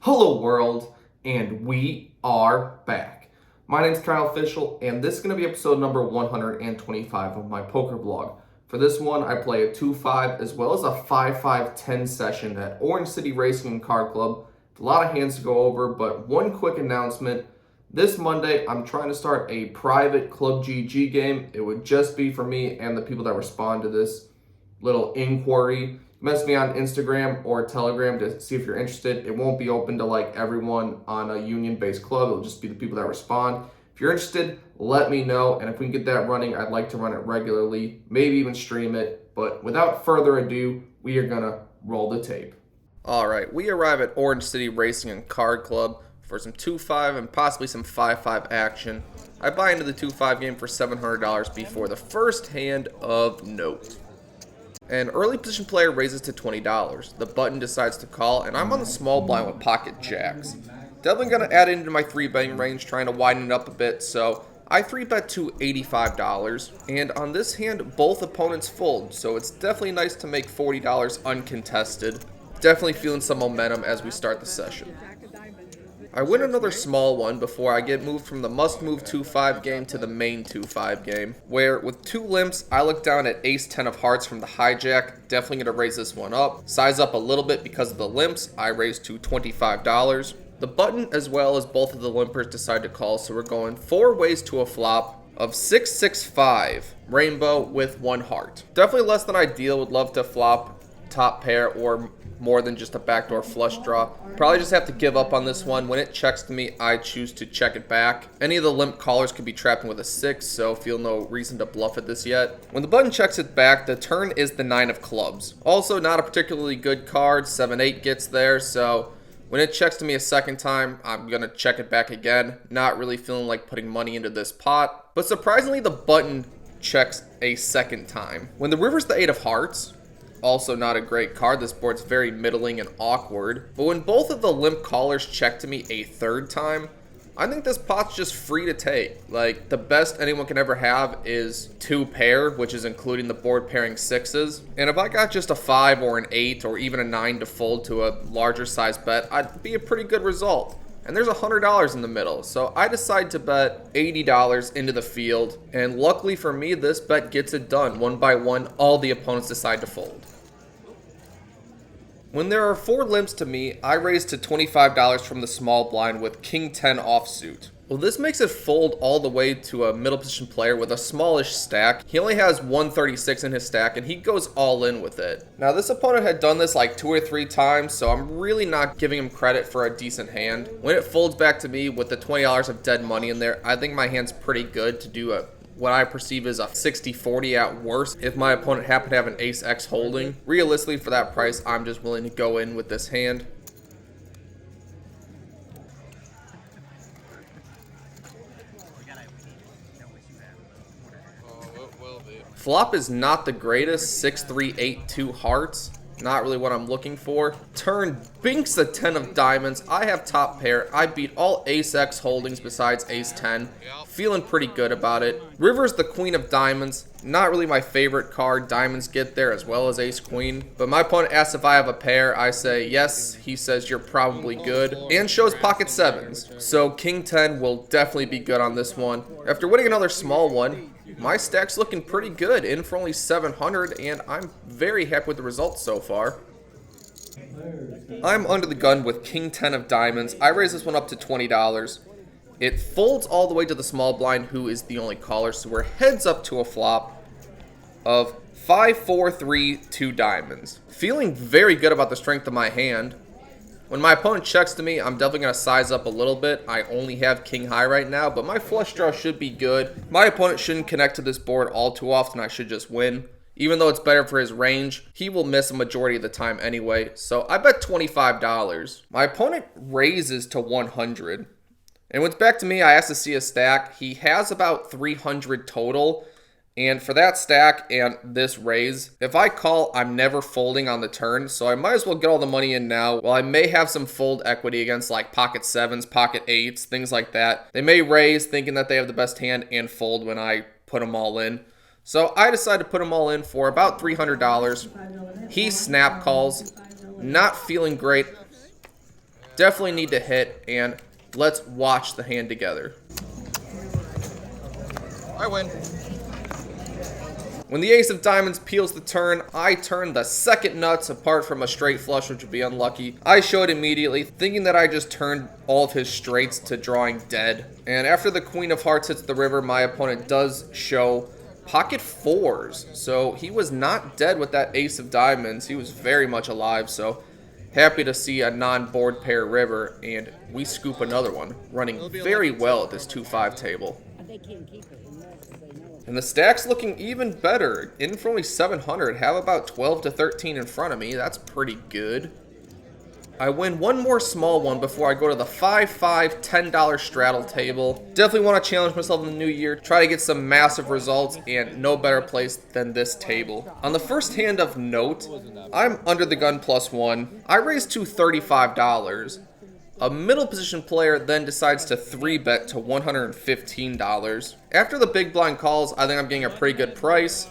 Hello world, and we are back. My name is Fischl, and this is going to be episode number 125 of my poker blog. For this one, I play a 2-5 as well as a 5-5-10 session at Orange City Racing and Card Club. A lot of hands to go over, but one quick announcement. This Monday, I'm trying to start a private Club GG game. It would just be for me and the people that respond to this little inquiry. Message me on Instagram or Telegram to see if you're interested. It won't be open to like everyone on a union-based club. It'll just be the people that respond. If you're interested, let me know. And if we can get that running, I'd like to run it regularly, maybe even stream it. But without further ado, we are gonna roll the tape. All right, we arrive at Orange City Racing and Card Club for some 2-5 and possibly some 5-5 action. I buy into the 2-5 game for $700 before the first hand of note. An early position player raises to $20. The button decides to call, and I'm on the small blind with pocket jacks. Definitely going to add into my 3-betting range, trying to widen it up a bit, so I 3-bet to $85. And on this hand, both opponents fold, so it's definitely nice to make $40 uncontested. Definitely feeling some momentum as we start the session. I win another small one before I get moved from the must-move 2-5 game to the main 2-5 game, where with 2 limps, I look down at ace-10 of hearts from the hijack. Definitely going to raise this one up. Size up a little bit because of the limps. I raise to $25. The button as well as both of the limpers decide to call, so we're going 4 ways to a flop of 6-6-5, rainbow with 1 heart. Definitely less than ideal. Would love to flop top pair or more than just a backdoor flush draw. Probably just have to give up on this one. When it checks to me, I choose to check it back. Any of the limp callers could be trapping with a 6, so feel no reason to bluff at this yet. When the button checks it back, the turn is the 9 of clubs. Also not a particularly good card. 7-8 gets there, so when it checks to me a second time, I'm going to check it back again. Not really feeling like putting money into this pot. But surprisingly, the button checks a second time. When the river's the 8 of hearts, also not a great card. This board's very middling and awkward. But when both of the limp callers check to me a third time, I think this pot's just free to take. Like, the best anyone can ever have is 2 pair, which is including the board pairing 6s. And if I got just a 5 or an 8 or even a 9 to fold to a larger size bet, I'd be a pretty good result. And there's $100 in the middle, so I decide to bet $80 into the field, and luckily for me, this bet gets it done. 1 by 1, all the opponents decide to fold. When there are 4 limps to me, I raise to $25 from the small blind with King 10 offsuit. Well, this makes it fold all the way to a middle position player with a smallish stack. He only has 136 in his stack, and he goes all in with it. Now, this opponent had done this like 2 or 3 times, so I'm really not giving him credit for a decent hand. When it folds back to me with the $20 of dead money in there, I think my hand's pretty good to do what I perceive as a 60-40 at worst. If my opponent happened to have an ace-x holding, realistically for that price, I'm just willing to go in with this hand. Flop is not the greatest. 6-3-8-2 hearts. Not really what I'm looking for. Turn binks the 10 of diamonds. I have top pair. I beat all ace-x holdings besides ace-10. Feeling pretty good about it. River's the queen of diamonds. Not really my favorite card. Diamonds get there as well as ace-queen. But my opponent asks if I have a pair. I say yes. He says you're probably good. And shows pocket 7s. So King 10 will definitely be good on this one. After winning another small one, my stack's looking pretty good, in for only 700, and I'm very happy with the results so far. I'm under the gun with King 10 of diamonds. I raise this one up to $20. It folds all the way to the small blind, who is the only caller, so we're heads up to a flop of 5-4-3, 2 diamonds. Feeling very good about the strength of my hand. When my opponent checks to me, I'm definitely going to size up a little bit. I only have king high right now, but my flush draw should be good. My opponent shouldn't connect to this board all too often. I should just win. Even though it's better for his range, he will miss a majority of the time anyway. So I bet $25. My opponent raises to 100. And when it's back to me, I ask to see a stack. He has about 300 total. And for that stack and this raise, if I call, I'm never folding on the turn, so I might as well get all the money in now. While I may have some fold equity against like pocket 7s, pocket 8s, things like that, they may raise thinking that they have the best hand and fold when I put them all in. So I decided to put them all in for about $300. He snap calls, not feeling great. definitely need to hit, and let's watch the hand together. I win. When the ace of diamonds peels the turn, I turn the second nuts apart from a straight flush, which would be unlucky. I show it immediately, thinking that I just turned all of his straights to drawing dead. And after the queen of hearts hits the river, my opponent does show pocket fours. So he was not dead with that ace of diamonds. He was very much alive, so happy to see a non-board pair river, and we scoop another one, running very well at this 2-5 table. And the stack's looking even better. In for only 700, have about 12 to 13 in front of me. That's pretty good. I win one more small one before I go to the 5-5 $10 straddle table. Definitely want to challenge myself in the new year, try to get some massive results, and no better place than this table. On the first hand of note, I'm under the gun +1. I raised to $35. A middle position player then decides to 3-bet to $115. After the big blind calls, I think I'm getting a pretty good price.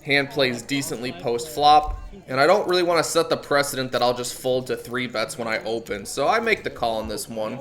Hand plays decently post-flop, and I don't really want to set the precedent that I'll just fold to 3-bets when I open, so I make the call on this one.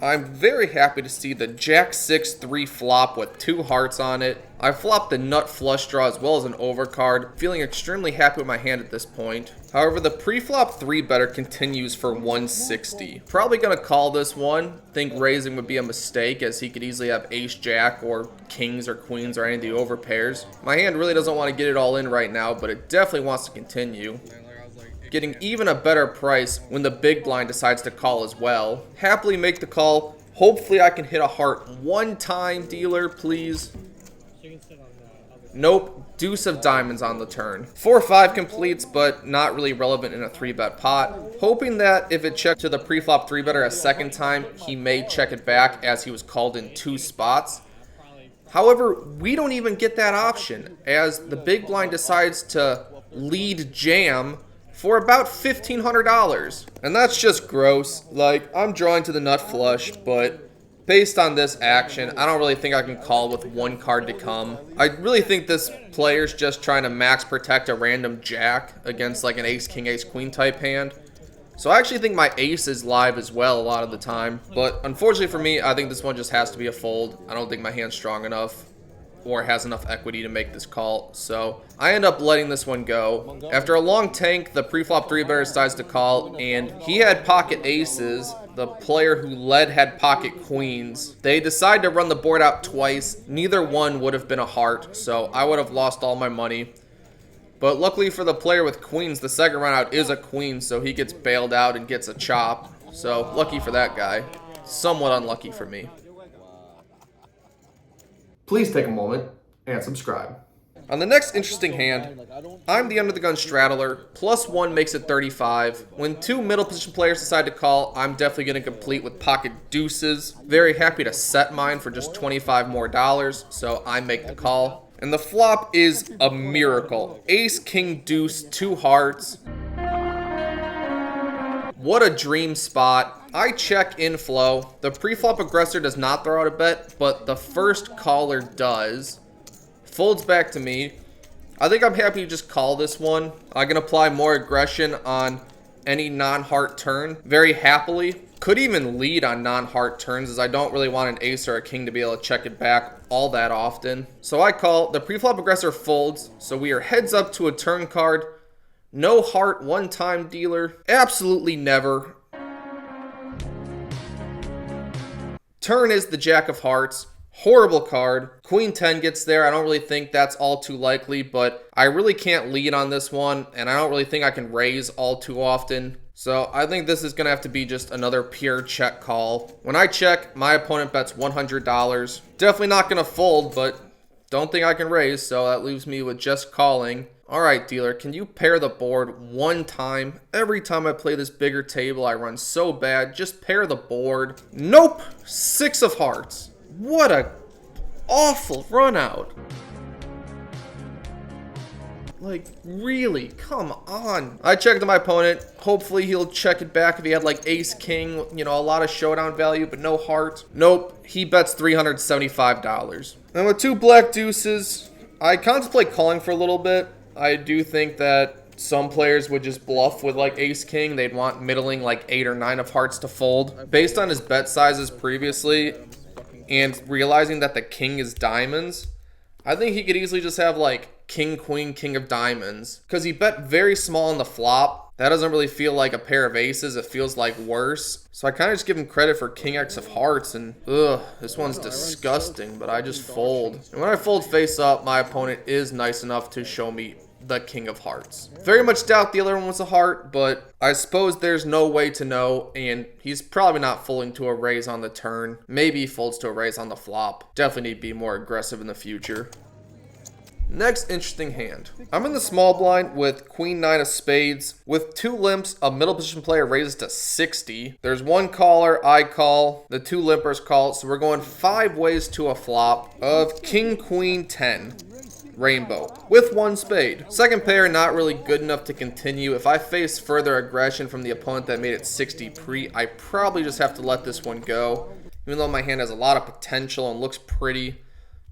I'm very happy to see the Jack-6 3 flop with 2 hearts on it. I flopped the nut flush draw as well as an overcard, feeling extremely happy with my hand at this point. However, the pre-flop 3-better continues for 160. Probably going to call this one. Think raising would be a mistake, as he could easily have ace-jack or kings or queens or any of the overpairs. My hand really doesn't want to get it all in right now, but it definitely wants to continue. Getting even a better price when the big blind decides to call as well. Happily make the call. Hopefully I can hit a heart one time, dealer, please. Nope, deuce of diamonds on the turn. 4-5 completes, but not really relevant in a 3-bet pot. Hoping that if it checked to the pre-flop 3-better a second time, he may check it back as he was called in 2 spots. However, we don't even get that option as the big blind decides to lead jam for about $1,500. And that's just gross. Like, I'm drawing to the nut flush, but based on this action, I don't really think I can call with 1 card to come. I really think this player's just trying to max protect a random jack against like an ace, king, ace, queen type hand. So I actually think my ace is live as well a lot of the time. But unfortunately for me, I think this one just has to be a fold. I don't think my hand's strong enough or has enough equity to make this call, so I end up letting this one go. After a long tank, the pre-flop 3-better decides to call, and he had pocket aces. The player who led had pocket queens. They decide to run the board out twice. Neither one would have been a heart, so I would have lost all my money. But luckily for the player with queens, the second run out is a queen, so he gets bailed out and gets a chop. So lucky for that guy. Somewhat unlucky for me. Please take a moment and subscribe. On the next interesting hand, I'm the under the gun straddler. +1 makes it 35. When 2 middle position players decide to call, I'm definitely going to complete with pocket deuces. Very happy to set mine for just $25 more, so I make the call. And the flop is a miracle. Ace, king, deuce, 2 hearts. What a dream spot. I check inflow. The pre-flop aggressor does not throw out a bet, but the first caller does. Folds back to me. I think I'm happy to just call this one. I can apply more aggression on any non-heart turn very happily. Could even lead on non-heart turns, as I don't really want an ace or a king to be able to check it back all that often. So I call. The pre-flop aggressor folds, so we are heads up to a turn card. No heart, 1-time dealer. Absolutely never. Turn is the jack of hearts. Horrible card. Queen 10 gets there. I don't really think that's all too likely, but I really can't lead on this one, and I don't really think I can raise all too often. So I think this is going to have to be just another pure check call. When I check, my opponent bets $100. Definitely not going to fold, but don't think I can raise, so that leaves me with just calling. Alright, dealer, can you pair the board 1 time? Every time I play this bigger table, I run so bad. Just pair the board. Nope! 6 of hearts. What a awful run out. Like, really? Come on. I checked my opponent. Hopefully he'll check it back if he had like ace, king, you know, a lot of showdown value, but no heart. Nope. He bets $375. And with 2 black deuces, I contemplate calling for a little bit. I do think that some players would just bluff with like ace king. They'd want middling like 8 or 9 of hearts to fold. Based on his bet sizes previously and realizing that the king is diamonds, I think he could easily just have like king, queen, king of diamonds. Because he bet very small on the flop. That doesn't really feel like a pair of aces. It feels like worse. So I kind of just give him credit for king x of hearts. And ugh, this one's disgusting. But I just fold. And when I fold face up, my opponent is nice enough to show me the king of hearts. Very much doubt the other one was a heart, but I suppose there's no way to know, and he's probably not folding to a raise on the turn. Maybe he folds to a raise on the flop. Definitely need to be more aggressive in the future. Next interesting hand. I'm in the small blind with queen 9 of spades. With 2 limps, a middle position player raises to 60. There's 1 caller, I call. The 2 limpers call. So we're going 5 ways to a flop of king, queen, 10. Rainbow with 1 spade. Second pair not really good enough to continue. If I face further aggression from the opponent that made it 60 pre, I probably just have to let this one go. Even though my hand has a lot of potential and looks pretty,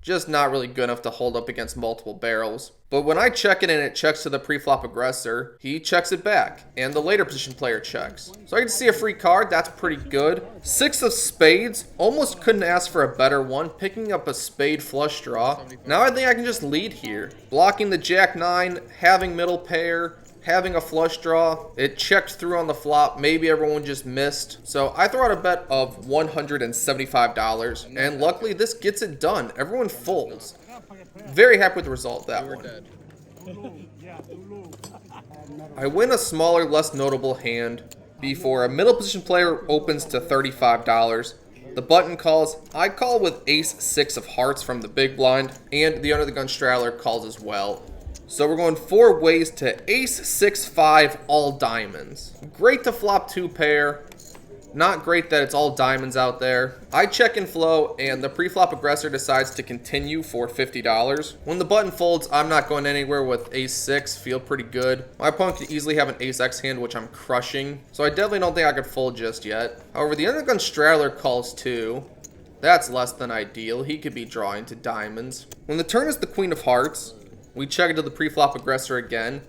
just not really good enough to hold up against multiple barrels. But when I check it and it checks to the pre-flop aggressor, he checks it back, and the later position player checks. So I get to see a free card. That's pretty good. 6 of spades. Almost couldn't ask for a better one. Picking up a spade flush draw. Now I think I can just lead here. Blocking the jack 9, having middle pair, having a flush draw. It checked through on the flop. Maybe everyone just missed. So I throw out a bet of $175. And luckily this gets it done. Everyone folds. Very happy with the result of that one. I win a smaller, less notable hand before a middle position player opens to $35. The button calls. I call with ace 6 of hearts from the big blind. And the under the gun straddler calls as well. So we're going 4 ways to ace 6 5 all diamonds. Great to flop 2 pair. Not great that it's all diamonds out there. I check and flow, and the pre-flop aggressor decides to continue for $50. When the button folds, I'm not going anywhere with ace 6. Feel pretty good. My opponent could easily have an ace x hand, which I'm crushing. So I definitely don't think I could fold just yet. However, the undergun straddler calls too. That's less than ideal. He could be drawing to diamonds. When the turn is the queen of hearts, we check into the pre-flop aggressor again.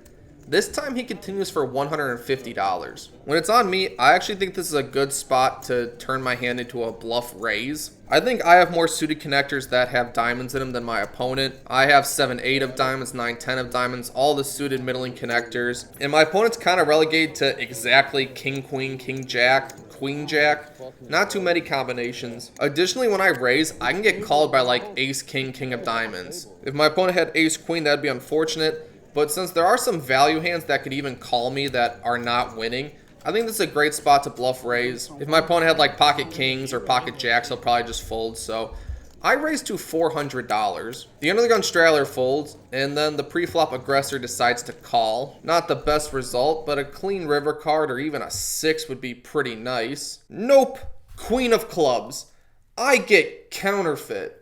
This time he continues for $150. When it's on me, I actually think this is a good spot to turn my hand into a bluff raise. I think I have more suited connectors that have diamonds in them than my opponent. I have 7-8 of diamonds, 9-10 of diamonds, all the suited middling connectors. And my opponent's kind of relegated to exactly king, queen, king, jack, queen, jack. Not too many combinations. Additionally, when I raise, I can get called by like ace, king, king of diamonds. If my opponent had ace, queen, that'd be unfortunate. But since there are some value hands that could even call me that are not winning, I think this is a great spot to bluff raise. If my opponent had like pocket kings or pocket jacks, he'll probably just fold. So I raise to $400. The under the gun straddler folds, and then the pre-flop aggressor decides to call. Not the best result, but a clean river card or even a 6 would be pretty nice. Nope. Queen of clubs. I get counterfeit.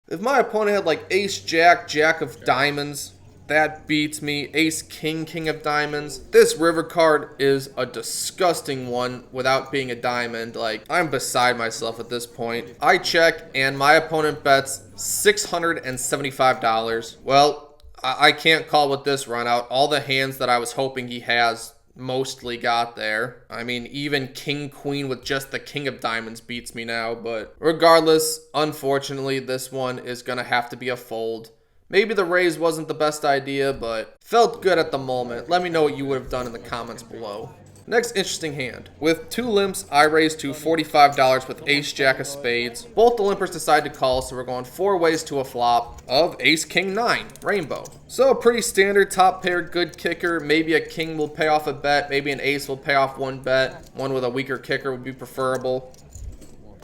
If my opponent had like ace jack, jack of diamonds, that beats me. Ace king, king of diamonds. This river card is a disgusting one without being a diamond. Like, I'm beside myself at this point. I check and my opponent bets $675. Well, I can't call with this run out. All the hands that I was hoping he has mostly got there. I mean, even king queen with just the king of diamonds beats me now, but regardless, unfortunately, this one is gonna have to be a fold. Maybe the raise wasn't the best idea, but felt good at the moment. Let me know what you would have done in the comments below. Next interesting hand. With 2 limps, I raise to $45 with ace jack of spades. Both the limpers decide to call, so we're going 4 ways to a flop of ace king 9, rainbow. So pretty standard top pair, good kicker. Maybe a king will pay off a bet. Maybe an ace will pay off 1 bet. One with a weaker kicker would be preferable.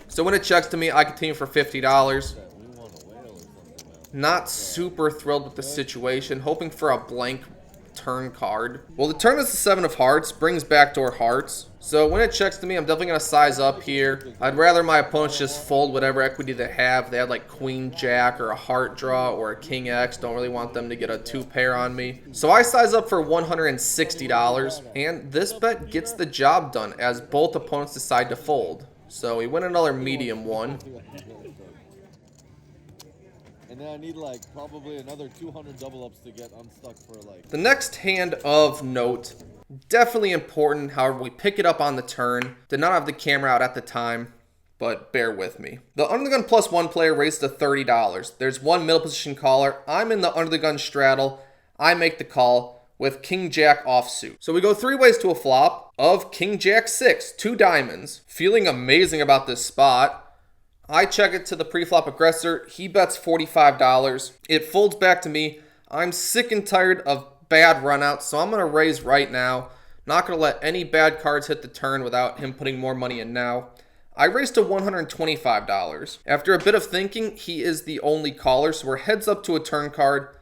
So when it checks to me, I continue for $50. Not super thrilled with the situation, hoping for a blank turn card. Well, the turn is the 7 of hearts, brings backdoor hearts. So when it checks to me, I'm definitely going to size up here. I'd rather my opponents just fold whatever equity they have. They had like queen jack or a heart draw or a king x. Don't really want them to get a 2 pair on me. So I size up for $160. And this bet gets the job done as both opponents decide to fold. So we win another medium one. And then I need like probably another 200 double ups to get unstuck for like... The next hand of note, definitely important, however we pick it up on the turn. Did not have the camera out at the time, but bear with me. The under the gun +1 player raised to $30. There's one middle position caller. I'm in the under the gun straddle. I make the call with King Jack offsuit. So we go 3 ways to a flop of King Jack 6, 2 diamonds. Feeling amazing about this spot. I check it to the pre-flop aggressor. He bets $45. It folds back to me. I'm sick and tired of bad runouts, so I'm going to raise right now. Not going to let any bad cards hit the turn without him putting more money in now. I raised to $125. After a bit of thinking, he is the only caller, so we're heads up to a turn card,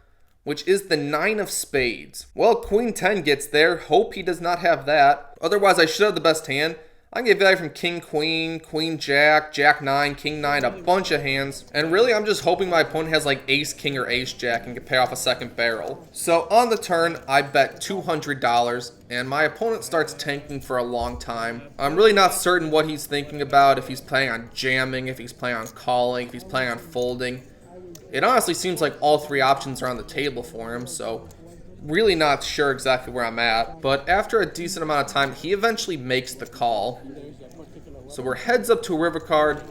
which is the 9 of spades. Well, Queen 10 gets there. Hope he does not have that. Otherwise, I should have the best hand. I can get value from King Queen, Queen Jack, Jack 9, King 9, a bunch of hands. And really, I'm just hoping my opponent has like Ace King or Ace Jack and can pay off a second barrel. So on the turn, I bet $200, and my opponent starts tanking for a long time. I'm really not certain what he's thinking about, if he's planning on jamming, if he's planning on calling, if he's planning on folding. It honestly seems like all 3 options are on the table for him, so really not sure exactly where I'm at. But after a decent amount of time, he eventually makes the call. So we're heads up to a river card.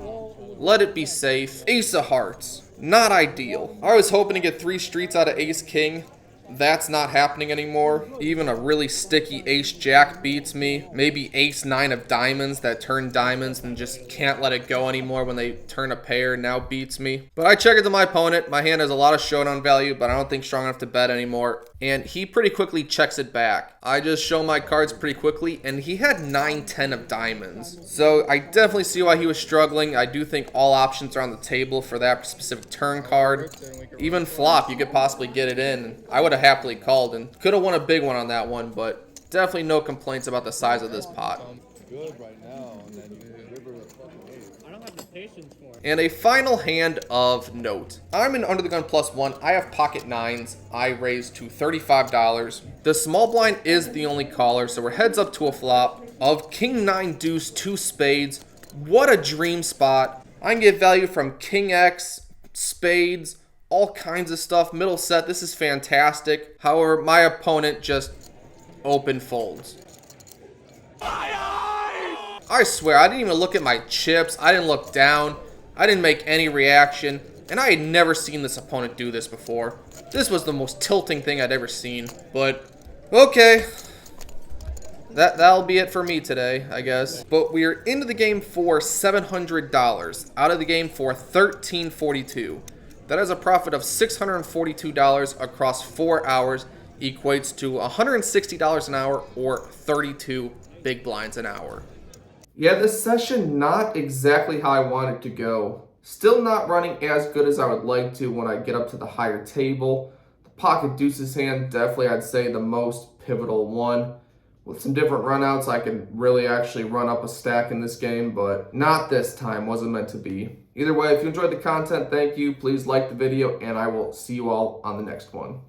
Let it be safe. Ace of hearts. Not ideal. I was hoping to get 3 streets out of Ace King. That's not happening anymore. Even a really sticky Ace Jack beats me. Maybe Ace 9 of diamonds that turn diamonds and just can't let it go anymore when they turn a pair now beats me. But I check it to my opponent. My hand has a lot of showdown value, but I don't think strong enough to bet anymore. And he pretty quickly checks it back. I just show my cards pretty quickly, and he had 9-10 of diamonds. So I definitely see why he was struggling. I do think all options are on the table for that specific turn card. Even flop, you could possibly get it in. I would have happily called and could have won a big one on that one, but definitely no complaints about the size of this pot. Good right now, and then you river the fucking ace. I don't have the patience for it. And a final hand of note. I'm in under the gun +1. I have pocket 9s. I raised to $35. The small blind is the only caller, so we're heads up to a flop of King 9 deuce 2 spades. What a dream spot. I can get value from King X, spades, all kinds of stuff. Middle set, this is fantastic. However, my opponent just open folds. I swear, I didn't even look at my chips. I didn't look down. I didn't make any reaction. And I had never seen this opponent do this before. This was the most tilting thing I'd ever seen. But, okay. That'll be it for me today, I guess. But we're into the game for $700. Out of the game for $13.42. That is a profit of $642 across 4 hours. Equates to $160 an hour or 32 big blinds an hour. Yeah, this session not exactly how I want it to go. Still not running as good as I would like to when I get up to the higher table. The pocket deuces hand, definitely I'd say the most pivotal one. With some different runouts, I can really actually run up a stack in this game, but not this time, wasn't meant to be. Either way, if you enjoyed the content, thank you. Please like the video, and I will see you all on the next one.